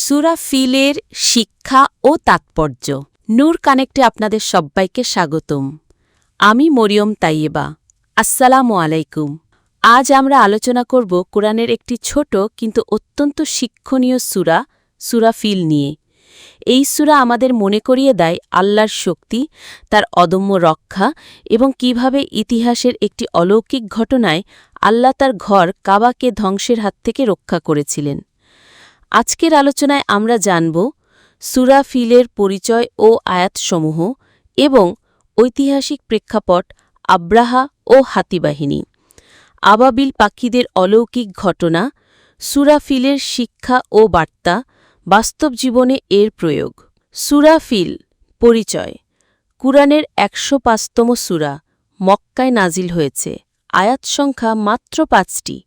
সূরা ফিলের শিক্ষা ও তাৎপর্য। নূর কানেক্টে আপনাদের সব্বাইকে স্বাগতম। আমি মরিয়ম তাইয়েবা। আসসালামু আলাইকুম। আজ আমরা আলোচনা করব কোরআনের একটি ছোট কিন্তু অত্যন্ত শিক্ষণীয় সূরা, সূরা ফিল নিয়ে। এই সূরা আমাদের মনে করিয়ে দেয় আল্লাহর শক্তি, তার অদম্য রক্ষা এবং কিভাবে ইতিহাসের একটি অলৌকিক ঘটনায় আল্লাহ তার ঘর কাবাকে ধ্বংসের হাত থেকে রক্ষা করেছিলেন। আজকের আলোচনায় আমরা জানব সূরা ফিলের পরিচয় ও আয়াতসমূহ এবং ঐতিহাসিক প্রেক্ষাপট আব্রাহা ও হাতিবাহিনী, আবাবিল পাখিদের অলৌকিক ঘটনা, সূরা ফিলের শিক্ষা ও বার্তা, বাস্তব জীবনে এর প্রয়োগ। সূরা ফিল পরিচয়। কুরআনের ১০৫তম সূরা, মক্কায় নাজিল হয়েছে। আয়াত সংখ্যা মাত্র ৫টি।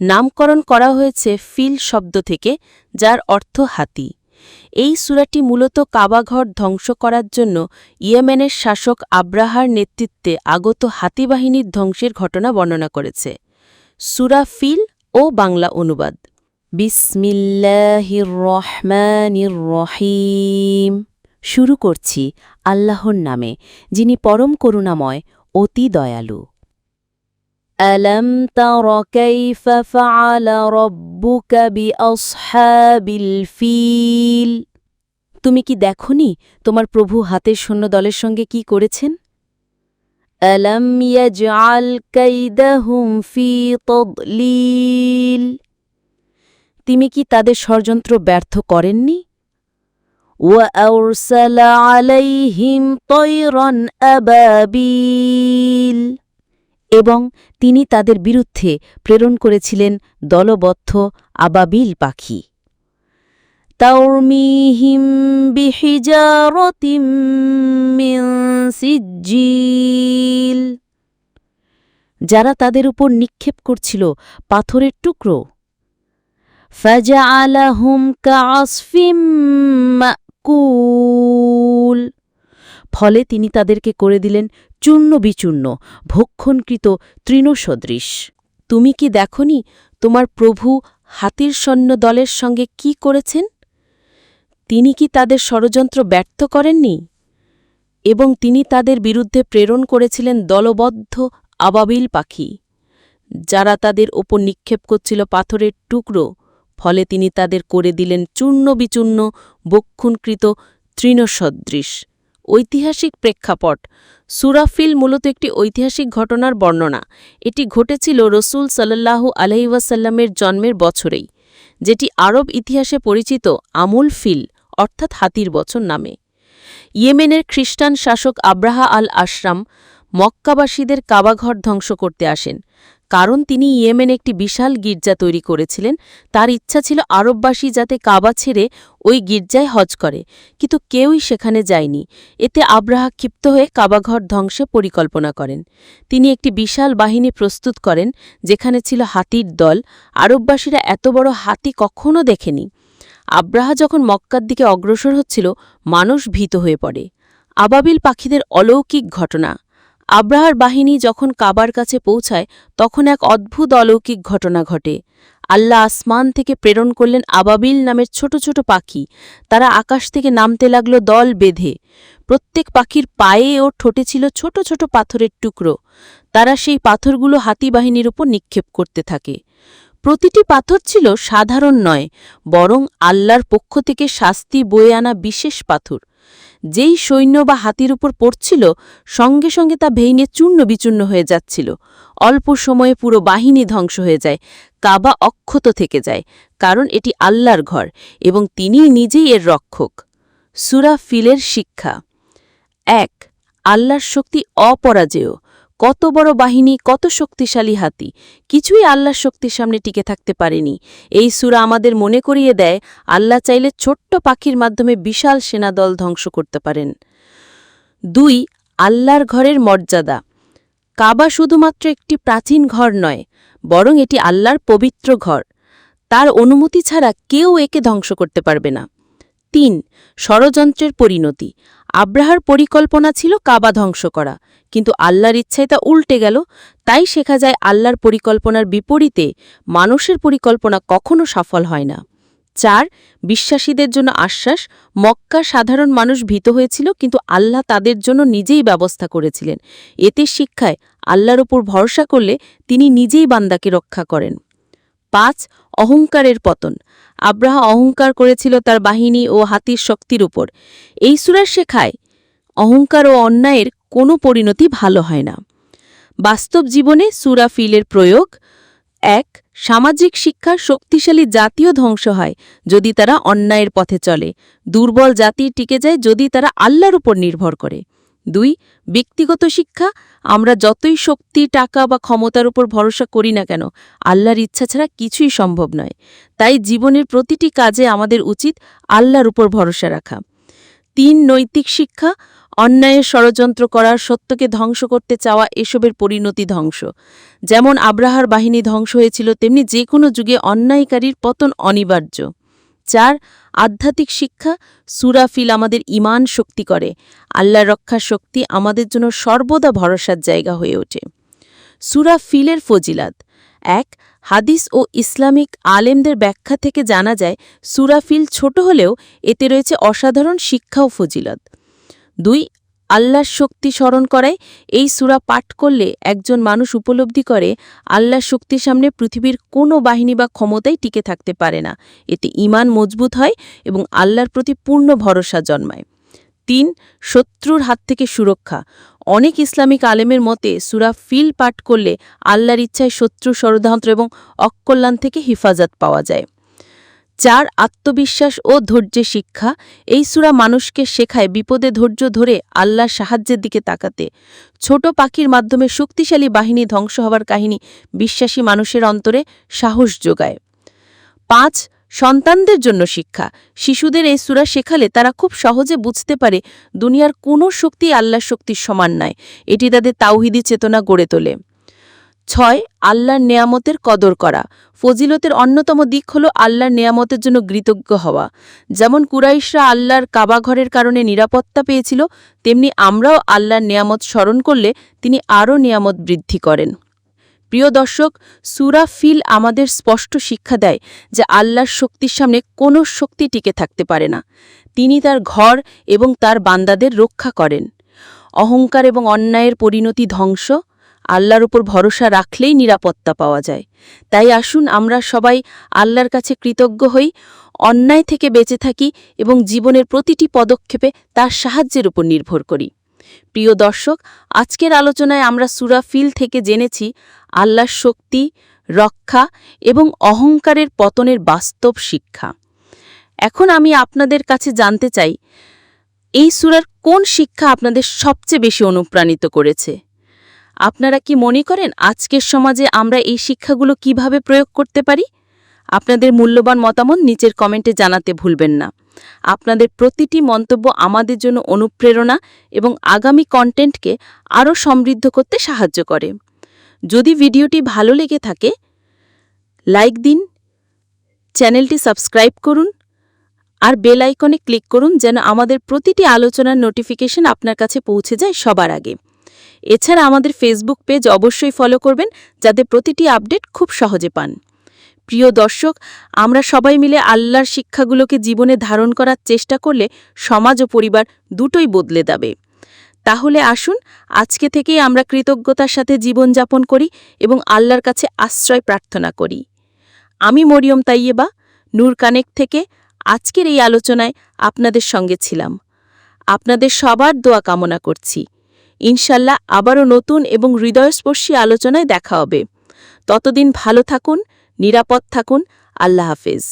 নামকরণ করা হয়েছে ফিল শব্দ থেকে, যার অর্থ হাতি। এই সূরাটি মূলত কাবাঘর ধ্বংস করার জন্য ইয়েমেনের শাসক আব্রাহার নেতৃত্বে আগত হাতিবাহিনীর ধ্বংসের ঘটনা বর্ণনা করেছে। সূরা ফিল ও বাংলা অনুবাদ। বিসমিল্লাহির রহমানির রহিম। শুরু করছি আল্লাহর নামে, যিনি পরম করুণাময়, অতি দয়ালু। ألم تر كيف فعل ربك بأصحاب الفيل তুমি কি দেখনি তোমার প্রভু হাতের সৈন্যদলের সঙ্গে কি করেছেন? ألم يجعل كيدهم في تضليل তিনি কি তাদের ষড়যন্ত্র ব্যর্থ করেননি? وأرسل عليهم طيرا أبابيل এবং তিনি তাদের বিরুদ্ধে প্রেরণ করেছিলেন দলবদ্ধ আবাবিল পাখি। তারমিহিম বিহিজারাতিম মিন সিজ্জিল যারা তাদের উপর নিক্ষেপ করছিল পাথরের টুকরো। ফাজআলাহুম কাআসফিম মাকুল ফলে তিনি তাদেরকে করে দিলেন চূর্ণ বিচূর্ণ, ভক্ষণকৃত তৃণসদৃশ। তুমি কি দেখনি তোমার প্রভু হাতির সৈন্য দলের সঙ্গে কি করেছেন? তিনি কি তাদের ষড়যন্ত্র ব্যর্থ করেননি? এবং তিনি তাদের বিরুদ্ধে প্রেরণ করেছিলেন দলবদ্ধ আবাবিল পাখি, যারা তাদের ওপর নিক্ষেপ করছিল পাথরের টুকরো। ফলে তিনি তাদের করে দিলেন চূর্ণ বিচূর্ণ, ভক্ষণকৃত তৃণসদৃশ। ঐতিহাসিক প্রেক্ষাপট। সূরা ফিল মূলত একটি ঐতিহাসিক ঘটনার বর্ণনা। এটি ঘটেছিল রসূল সাল্লাল্লাহু আলাইহি ওয়াসাল্লামের জন্মের বছরেই, যেটি আরব ইতিহাসে পরিচিত আমুল ফিল অর্থাৎ হাতির বছর নামে। ইয়েমেনের খ্রিস্টান শাসক আব্রাহা আল আশরাম মক্কাবাসীদের কাবাঘর ধ্বংস করতে আসেন, কারণ তিনি ইয়েমেনে একটি বিশাল গির্জা তৈরি করেছিলেন। তার ইচ্ছা ছিল আরববাসী যাতে কাবা ছেড়ে ওই গির্জায় হজ করে, কিন্তু কেউই সেখানে যায়নি। এতে আব্রাহা ক্ষিপ্ত হয়ে কাবাঘর ধ্বংসে পরিকল্পনা করেন। তিনি একটি বিশাল বাহিনী প্রস্তুত করেন, যেখানে ছিল হাতির দল। আরববাসীরা এত বড় হাতি কখনও দেখেনি। আব্রাহা যখন মক্কার দিকে অগ্রসর হচ্ছিল, মানুষ ভীত হয়ে পড়ে। আবাবিল পাখিদের অলৌকিক ঘটনা। আব্রাহার বাহিনী যখন কাবার কাছে পৌঁছায়, তখন এক অদ্ভুত অলৌকিক ঘটনা ঘটে। আল্লাহ আসমান থেকে প্রেরণ করলেন আবাবিল নামের ছোট ছোট পাখি। তারা আকাশ থেকে নামতে লাগল দল বেঁধে। প্রত্যেক পাখির পায়ে ও ঠোঁটে ছিল ছোট ছোট পাথরের টুকরো। তারা সেই পাথরগুলো হাতিবাহিনীর উপর নিক্ষেপ করতে থাকে। প্রতিটি পাথর ছিল সাধারণ নয়, বরং আল্লাহর পক্ষ থেকে শাস্তি বয়ে আনা বিশেষ পাথর। যেই সৈন্য বা হাতির উপর পড়ছিল, সঙ্গে সঙ্গে তা ভেঙে চূর্ণ বিচূর্ণ হয়ে যাচ্ছিল। অল্প সময়ে পুরো বাহিনী ধ্বংস হয়ে যায়। কাবা অক্ষত থেকে যায়, কারণ এটি আল্লাহর ঘর এবং তিনিই নিজেই এর রক্ষক। সূরা ফিলের শিক্ষা। ১. আল্লাহর শক্তি অপরাজেয়। কত বড় বাহিনী, কত শক্তিশালী হাতি, কিছুই আল্লাহর শক্তির সামনে টিকে থাকতে পারেনি। এই সূরা আমাদের মনে করিয়ে দেয় আল্লাহ চাইলে ছোট্ট পাখির মাধ্যমে বিশাল সেনাদল ধ্বংস করতে পারেন। ২. আল্লাহর ঘরের মর্যাদা। কাবা শুধুমাত্র একটি প্রাচীন ঘর নয়, বরং এটি আল্লাহর পবিত্র ঘর। তার অনুমতি ছাড়া কেউ একে ধ্বংস করতে পারবে না। ৩. ষড়যন্ত্রের পরিণতি। আব্রাহার পরিকল্পনা ছিল কাবা ধ্বংস করা, কিন্তু আল্লাহর ইচ্ছায় তা উল্টে গেল। তাই শেখা যায় আল্লাহর পরিকল্পনার বিপরীতে মানুষের পরিকল্পনা কখনো সফল হয় না। 4 বিশ্বাসীদের জন্য আশ্বাস। মক্কা সাধারণ মানুষ ভীত হয়েছিল, কিন্তু আল্লাহ তাদের জন্য নিজেই ব্যবস্থা করেছিলেন। এতে শিক্ষায় আল্লাহর উপর ভরসা করলে তিনি নিজেই বান্দাকে রক্ষা করেন। 5 অহংকারের পতন। আব্রাহা অহংকার করেছিল তার বাহিনী ও হাতির শক্তির উপর। এই সূরা শেখায় অহংকার ও অন্যায়ের কোনো পরিণতি ভালো হয় না। বাস্তব জীবনে সূরা ফিলের প্রয়োগ। 1 সামাজিক শিক্ষা। শক্তিশালী জাতীয় ধ্বংস হয় যদি তারা অন্যায়ের পথে চলে। দুর্বল জাতি টিকে যায় যদি তারা আল্লাহর উপর নির্ভর করে। 2 ব্যক্তিগত শিক্ষা। আমরা যতই শক্তি, টাকা বা ক্ষমতার উপর ভরসা করি না কেন, আল্লাহর ইচ্ছা ছাড়া কিছুই সম্ভব নয়। তাই জীবনের প্রতিটি কাজে আমাদের উচিত আল্লাহর উপর ভরসা রাখা। 3 নৈতিক শিক্ষা। অন্যায়ের ষড়যন্ত্র করা, সত্যকে ধ্বংস করতে চাওয়া, এসবের পরিণতি ধ্বংস। যেমন আব্রাহার বাহিনী ধ্বংস হয়েছিল, তেমনি যে কোনো যুগে অন্যায়কারীর পতন অনিবার্য। 4 আধ্যাত্মিক শিক্ষা। সূরা ফিল আমাদের ঈমান শক্তি করে। আল্লাহর রক্ষার শক্তি আমাদের জন্য সর্বদা ভরসার জায়গা হয়ে ওঠে। সূরা ফিলের ফজিলাত। 1 হাদিস ও ইসলামিক আলেমদের ব্যাখ্যা থেকে জানা যায় সূরা ফিল ছোট হলেও এতে রয়েছে অসাধারণ শিক্ষা ও ফজিলত। 2 আল্লাহর শক্তি স্মরণ করায়। এই সূরা পাঠ করলে একজন মানুষ উপলব্ধি করে আল্লাহর শক্তির সামনে পৃথিবীর কোনো বাহিনী বা ক্ষমতাই টিকে থাকতে পারে না। এতে ঈমান মজবুত হয় এবং আল্লাহর প্রতি পূর্ণ ভরসা জন্মায়। 3 শত্রুর হাত থেকে সুরক্ষা। অনেক ইসলামিক আলেমের মতে সূরা ফিল পাঠ করলে আল্লাহর ইচ্ছায় শত্রু ষড়যন্ত্র এবং অকল্যাণ থেকে হিফাজত পাওয়া যায়। 4 আত্মবিশ্বাস ও ধৈর্যের শিক্ষা। এই সূরা মানুষকে শেখায় বিপদে ধৈর্য ধরে আল্লাহর সাহায্যের দিকে তাকাতে। ছোট পাখির মাধ্যমে শক্তিশালী বাহিনী ধ্বংস হওয়ার কাহিনী বিশ্বাসী মানুষের অন্তরে সাহস যোগায়। 5 সন্তানদের জন্য শিক্ষা। শিশুদের এই সূরা শেখালে তারা খুব সহজে বুঝতে পারে দুনিয়ার কোনো শক্তি আল্লাহর শক্তির সমান নয়। এটি তাদের তাওহীদি চেতনা গড়ে তোলে। 6 আল্লাহর নেয়ামতের কদর করা। ফজিলতের অন্যতম দিক হল আল্লাহর নেয়ামতের জন্য কৃতজ্ঞ হওয়া। যেমন কুরাইশরা আল্লাহর কাবাঘরের কারণে নিরাপত্তা পেয়েছিল, তেমনি আমরাও আল্লাহর নেয়ামত স্মরণ করলে তিনি আরও নেয়ামত বৃদ্ধি করেন। প্রিয় দর্শক, সূরা ফিল আমাদের স্পষ্ট শিক্ষা দেয় যে আল্লাহর শক্তির সামনে কোনো শক্তি টিকে থাকতে পারে না। তিনি তার ঘর এবং তার বান্দাদের রক্ষা করেন। অহংকার এবং অন্যায়ের পরিণতি ধ্বংস। আল্লাহর উপর ভরসা রাখলেই নিরাপত্তা পাওয়া যায়। তাই আসুন আমরা সবাই আল্লাহর কাছে কৃতজ্ঞ হই, অন্যায় থেকে বেঁচে থাকি এবং জীবনের প্রতিটি পদক্ষেপে তার সাহায্যের উপর নির্ভর করি। প্রিয় দর্শক, আজকের আলোচনায় আমরা সূরা ফিল থেকে জেনেছি আল্লাহর শক্তি, রক্ষা এবং অহংকারের পতনের বাস্তব শিক্ষা। এখন আমি আপনাদের কাছে জানতে চাই, এই সূরার কোন শিক্ষা আপনাদের সবচেয়ে বেশি অনুপ্রাণিত করেছে? আপনারা কি মনে করেন আজকের সমাজে আমরা এই শিক্ষাগুলো কিভাবে প্রয়োগ করতে পারি? আপনাদের মূল্যবান মতামত নিচের কমেন্টে জানাতে ভুলবেন না। আপনাদের প্রতিটি মন্তব্য আমাদের জন্য অনুপ্রেরণা এবং আগামী কন্টেন্টকে আরও সমৃদ্ধ করতে সাহায্য করে। যদি ভিডিওটি ভালো লেগে থাকে, লাইক দিন, চ্যানেলটি সাবস্ক্রাইব করুন আর বেল আইকনে ক্লিক করুন যেন আমাদের প্রতিটি আলোচনার নোটিফিকেশন আপনার কাছে পৌঁছে যায় সবার আগে। এছাড়া আমাদের ফেসবুক পেজ অবশ্যই ফলো করবেন যাতে প্রতিটি আপডেট খুব সহজে পান। প্রিয় দর্শক, আমরা সবাই মিলে আল্লাহর শিক্ষাগুলোকে জীবনে ধারণ করার চেষ্টা করলে সমাজ ও পরিবার দুটোই বদলে যাবে। তাহলে আসুন আজকে থেকেই আমরা কৃতজ্ঞতার সাথে জীবনযাপন করি এবং আল্লাহর কাছে আশ্রয় প্রার্থনা করি। আমি মরিয়ম তাইয়েবা, নূর কানেক্ট থেকে আজকের এই আলোচনায় আপনাদের সঙ্গে ছিলাম। আপনাদের সবার দোয়া কামনা করছি। ইনশাল্লাহ আবারও নতুন এবং হৃদয়স্পর্শী আলোচনায় দেখা হবে। ততদিন ভালো থাকুন, নিরাপদ থাকুন। আল্লাহ হাফেজ।